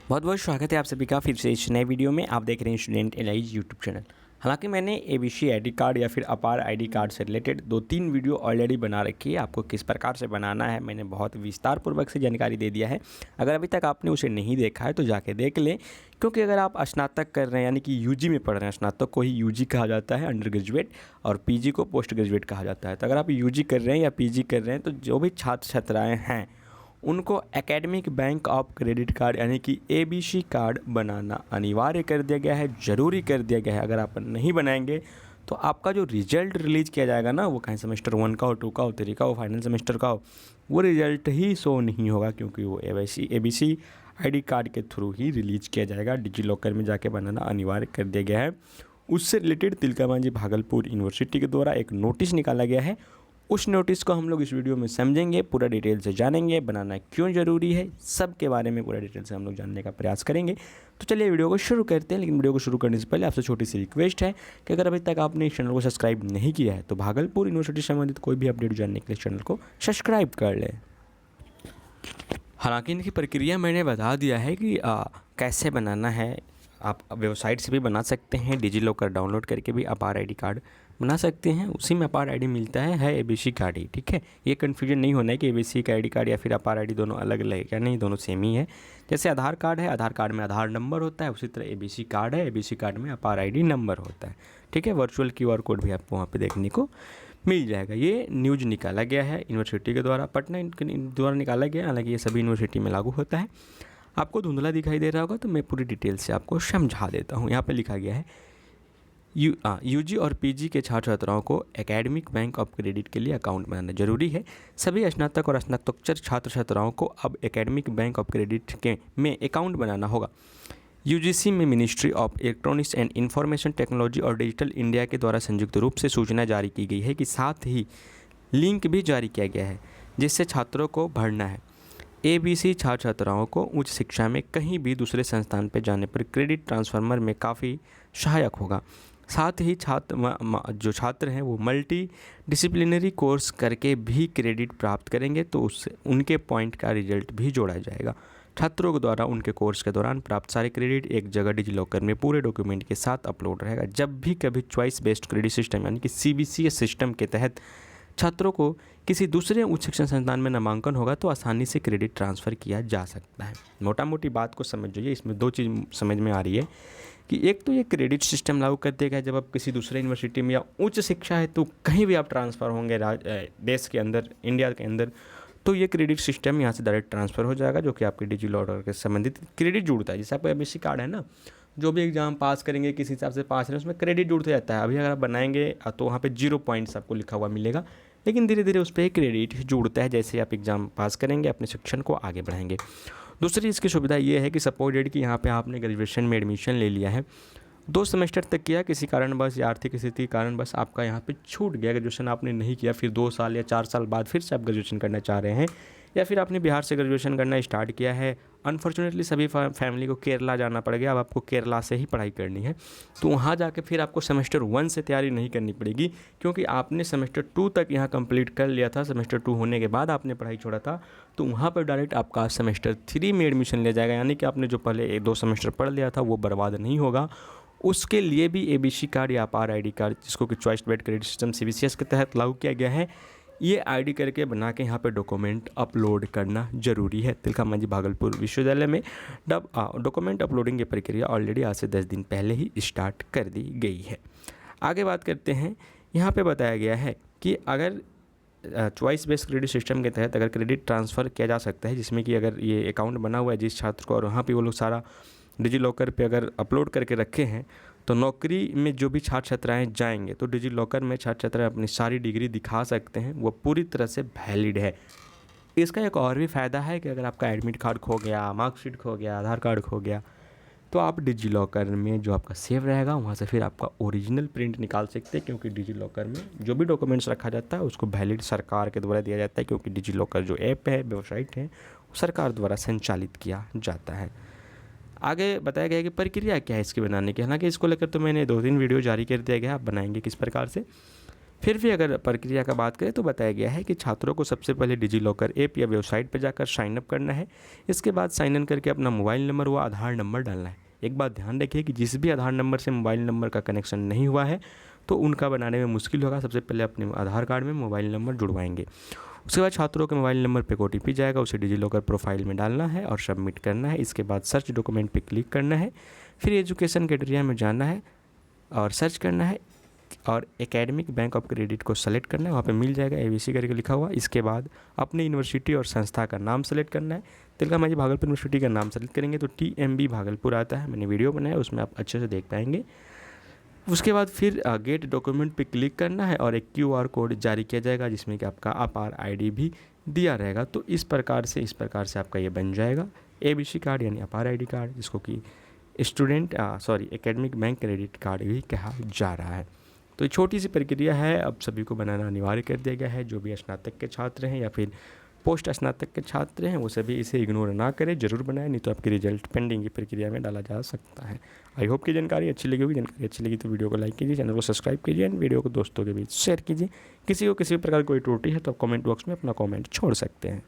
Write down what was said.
बहुत बहुत स्वागत है आप सभी का फिर से इस नए वीडियो में। आप देख रहे हैं स्टूडेंट एलाइज यूट्यूब चैनल। हालांकि मैंने एबीसी आईडी कार्ड या फिर अपार आईडी कार्ड से रिलेटेड 2-3 वीडियो ऑलरेडी बना रखी है। आपको किस प्रकार से बनाना है मैंने बहुत विस्तार पूर्वक से जानकारी दे दिया है। अगर अभी तक आपने उसे नहीं देखा है तो जाके देख लें, क्योंकि अगर आप स्नातक कर रहे हैं यानी कि यूजी में पढ़ रहे हैं, स्नातक को ही यूजी कहा जाता है अंडर ग्रेजुएट, और पीजी को पोस्ट ग्रेजुएट कहा जाता है। तो अगर आप यूजी कर रहे हैं या पीजी कर रहे हैं तो जो भी छात्र छात्राएँ हैं उनको academic bank of credit card यानी कि एबीसी कार्ड बनाना अनिवार्य कर दिया गया है, ज़रूरी कर दिया गया है। अगर आप नहीं बनाएंगे तो आपका जो रिजल्ट रिलीज़ किया जाएगा ना, वो कहीं सेमेस्टर 1 का हो, 2 का हो, 3 का हो, फाइनल सेमेस्टर का हो, वो रिजल्ट ही शो नहीं होगा, क्योंकि वो एबीसी आईडी कार्ड के थ्रू ही रिलीज़ किया जाएगा। डिजी लॉकर में जाके बनाना अनिवार्य कर दिया गया है। उससे रिलेटेड तिलका मांझी भागलपुर यूनिवर्सिटी के द्वारा एक नोटिस निकाला गया है। उस नोटिस को हम लोग इस वीडियो में समझेंगे, पूरा डिटेल से जानेंगे, बनाना क्यों ज़रूरी है, सब के बारे में पूरा डिटेल से हम लोग जानने का प्रयास करेंगे। तो चलिए वीडियो को शुरू करते हैं। लेकिन वीडियो को शुरू करने से पहले आपसे छोटी सी रिक्वेस्ट है कि अगर अभी तक आपने इस चैनल को सब्सक्राइब नहीं किया है तो भागलपुर यूनिवर्सिटी से संबंधित कोई भी अपडेट जानने के लिए चैनल को सब्सक्राइब कर लें। हालांकि इनकी प्रक्रिया मैंने बता दिया है कि कैसे बनाना है। आप वेबसाइट से भी बना सकते हैं, डिजी लॉकर डाउनलोड करके भी अपार आईडी कार्ड बना सकते हैं। उसी में अपार आईडी मिलता है एबीसी कार्ड ही, ठीक है। ये कन्फ्यूजन नहीं होना है कि एबीसी का आईडी कार्ड या फिर अपार आईडी दोनों अलग अलग है क्या, नहीं, दोनों सेम ही है। जैसे आधार कार्ड है, आधार कार्ड में आधार नंबर होता है, उसी तरह एबीसी कार्ड है, एबीसी कार्ड में अपार आईडी नंबर होता है, ठीक है। वर्चुअल क्यूआर कोड भी आपको वहाँ पर देखने को मिल जाएगा। ये न्यूज़ निकाला गया है यूनिवर्सिटी के द्वारा, पटना द्वारा निकाला गया है। हालांकि ये सभी यूनिवर्सिटी में लागू होता है। आपको धुंधला दिखाई दे रहा होगा तो मैं पूरी डिटेल से आपको समझा देता हूँ। यहाँ पे लिखा गया है यूजी और पीजी के छात्र छात्राओं को एकेडमिक बैंक ऑफ क्रेडिट के लिए अकाउंट बनाना जरूरी है। सभी स्नातक और स्नातकोत्तर छात्र छात्राओं को अब एकेडमिक बैंक ऑफ क्रेडिट के में अकाउंट बनाना होगा। यूजीसी में ministry of electronics and information technology और डिजिटल इंडिया के द्वारा संयुक्त रूप से सूचना जारी की गई है कि साथ ही लिंक भी जारी किया गया है जिससे छात्रों को भरना है। एबीसी छात्र छात्राओं को उच्च शिक्षा में कहीं भी दूसरे संस्थान पर जाने पर क्रेडिट ट्रांसफर में काफ़ी सहायक होगा। साथ ही जो छात्र हैं वो मल्टी डिसिप्लिनरी कोर्स करके भी क्रेडिट प्राप्त करेंगे तो उससे उनके पॉइंट का रिजल्ट भी जोड़ा जाएगा। छात्रों के द्वारा उनके कोर्स के दौरान प्राप्त सारे क्रेडिट एक जगह डिजी लॉकर में पूरे डॉक्यूमेंट के साथ अपलोड रहेगा। जब भी कभी चॉइस बेस्ड क्रेडिट सिस्टम यानी कि सीबीसीएस सिस्टम के तहत छात्रों को किसी दूसरे उच्च शिक्षण संस्थान में नामांकन होगा तो आसानी से क्रेडिट ट्रांसफ़र किया जा सकता है। मोटा मोटी बात को समझ जाइए। इसमें दो चीज़ समझ में आ रही है कि एक तो ये क्रेडिट सिस्टम लागू कर देगा जब आप किसी दूसरे यूनिवर्सिटी में या उच्च शिक्षा है तो कहीं भी आप ट्रांसफ़र होंगे देश के अंदर, इंडिया के अंदर, तो ये क्रेडिट सिस्टम यहाँ से डायरेक्ट ट्रांसफ़र हो जाएगा, जो कि आपके डिजी लॉकर के संबंधित क्रेडिट जुड़ता है। जैसे आपका एबीसी कार्ड है ना, जो भी एग्जाम पास करेंगे किस हिसाब से पास करें उसमें क्रेडिट जुड़ते जाता है। अभी अगर आप बनाएंगे तो वहाँ पे 0 पॉइंट्स आपको लिखा हुआ मिलेगा, लेकिन धीरे धीरे उस पर क्रेडिट जुड़ता है जैसे आप एग्ज़ाम पास करेंगे, अपने शिक्षण को आगे बढ़ाएंगे। दूसरी इसकी सुविधा ये है कि सपोर्टेड कि यहाँ पे आपने ग्रेजुएशन में एडमिशन ले लिया है, 2 सेमेस्टर तक किया, किसी कारणवश या आर्थिक स्थिति के कारणवश आपका यहाँ पे छूट गया, ग्रेजुएशन आपने नहीं किया, फिर 2 साल या 4 साल बाद फिर से आप ग्रेजुएशन करना चाह रहे हैं, या फिर आपने बिहार से ग्रेजुएशन करना स्टार्ट किया है, अनफॉर्चुनेटली सभी फैमिली को केरला जाना पड़ गया, अब आपको केरला से ही पढ़ाई करनी है, तो वहाँ जाके फिर आपको सेमेस्टर 1 से तैयारी नहीं करनी पड़ेगी, क्योंकि आपने सेमेस्टर 2 तक यहाँ कंप्लीट कर लिया था। सेमेस्टर 2 होने के बाद आपने पढ़ाई छोड़ा था, तो वहाँ पर डायरेक्ट आपका सेमेस्टर 3 में एडमिशन लिया जाएगा, यानी कि आपने जो पहले 2 सेमेस्टर पढ़ लिया था वो बर्बाद नहीं होगा। उसके लिए भी एबीसी कार्ड या अपार आईडी कार्ड, जिसको कि choice based credit system CBCS के तहत लागू किया गया है, ये आईडी करके बना के यहाँ पे डॉक्यूमेंट अपलोड करना जरूरी है। तिलका मांझी भागलपुर विश्वविद्यालय में डॉक्यूमेंट अपलोडिंग की प्रक्रिया ऑलरेडी आज से 10 दिन पहले ही स्टार्ट कर दी गई है। आगे बात करते हैं। यहाँ पे बताया गया है कि अगर चॉइस बेस्ड क्रेडिट सिस्टम के तहत अगर क्रेडिट ट्रांसफ़र किया जा सकता है, जिसमें कि अगर ये अकाउंट बना हुआ है जिस छात्र को और वहाँ पर वो लोग सारा डिजी लॉकर पे अगर अपलोड करके रखे हैं, तो नौकरी में जो भी छात्र छात्राएँ जाएंगे तो डिजी लॉकर में छात्र छात्राएँ अपनी सारी डिग्री दिखा सकते हैं, वो पूरी तरह से वैलिड है। इसका एक और भी फ़ायदा है कि अगर आपका एडमिट कार्ड खो गया, मार्कशीट खो गया, आधार कार्ड खो गया, तो आप डिजी लॉकर में जो आपका सेव रहेगा वहाँ से फिर आपका ओरिजिनल प्रिंट निकाल सकते हैं, क्योंकि डिजी लॉकर में जो भी डॉक्यूमेंट्स रखा जाता है उसको वैलिड सरकार के द्वारा दिया जाता है, क्योंकि डिजी लॉकर जो ऐप है, वेबसाइट है, वो सरकार द्वारा संचालित किया जाता है। आगे बताया गया कि प्रक्रिया क्या है इसके बनाने की। हालांकि इसको लेकर तो मैंने 2-3 वीडियो जारी कर दिया गया, आप बनाएंगे किस प्रकार से। फिर भी अगर प्रक्रिया का बात करें तो बताया गया है कि छात्रों को सबसे पहले डिजी लॉकर ऐप या वेबसाइट पर जाकर साइन अप करना है। इसके बाद साइन इन करके अपना मोबाइल नंबर व आधार नंबर डालना है। एक बात ध्यान रखिए कि जिस भी आधार नंबर से मोबाइल नंबर का कनेक्शन नहीं हुआ है तो उनका बनाने में मुश्किल होगा। सबसे पहले अपने आधार कार्ड में मोबाइल नंबर जुड़वाएंगे। उसके बाद छात्रों के मोबाइल नंबर पे OTP जाएगा, उसे डिजी लॉकर प्रोफाइल में डालना है और सबमिट करना है। इसके बाद सर्च डॉक्यूमेंट पे क्लिक करना है, फिर एजुकेशन क्राइटेरिया में जाना है और सर्च करना है और एकेडमिक बैंक ऑफ क्रेडिट को सेलेक्ट करना है। वहाँ पे मिल जाएगा ABC करके लिखा हुआ। इसके बाद अपनी यूनिवर्सिटी और संस्था का नाम सेलेक्ट करना है। तिलका मांझी भागलपुर यूनिवर्सिटी का नाम सेलेक्ट करेंगे तो TMB भागलपुर आता है। मैंने वीडियो बनाया, उसमें आप अच्छे से देख पाएंगे। उसके बाद फिर गेट डॉक्यूमेंट पे क्लिक करना है और एक QR कोड जारी किया जाएगा जिसमें कि आपका अपार ID भी दिया रहेगा। तो इस प्रकार से आपका ये बन जाएगा ABC कार्ड यानी अपार ID कार्ड, जिसको कि एकेडमिक बैंक क्रेडिट कार्ड भी कहा जा रहा है। तो ये छोटी सी प्रक्रिया है, अब सभी को बनाना अनिवार्य कर दिया गया है। जो भी स्नातक के छात्र हैं या फिर पोस्ट स्नातक के छात्र हैं वो सभी इसे इग्नोर ना करें, जरूर बनाएं, नहीं तो आपके रिजल्ट पेंडिंग की प्रक्रिया में डाला जा सकता है। आई होप कि जानकारी अच्छी लगी होगी। जानकारी अच्छी लगी तो वीडियो को लाइक कीजिए, चैनल को सब्सक्राइब कीजिए एंड वीडियो को दोस्तों के बीच शेयर कीजिए। किसी को किसी प्रकार कोई त्रुटि है तो आप कमेंट बॉक्स में अपना कमेंट छोड़ सकते हैं।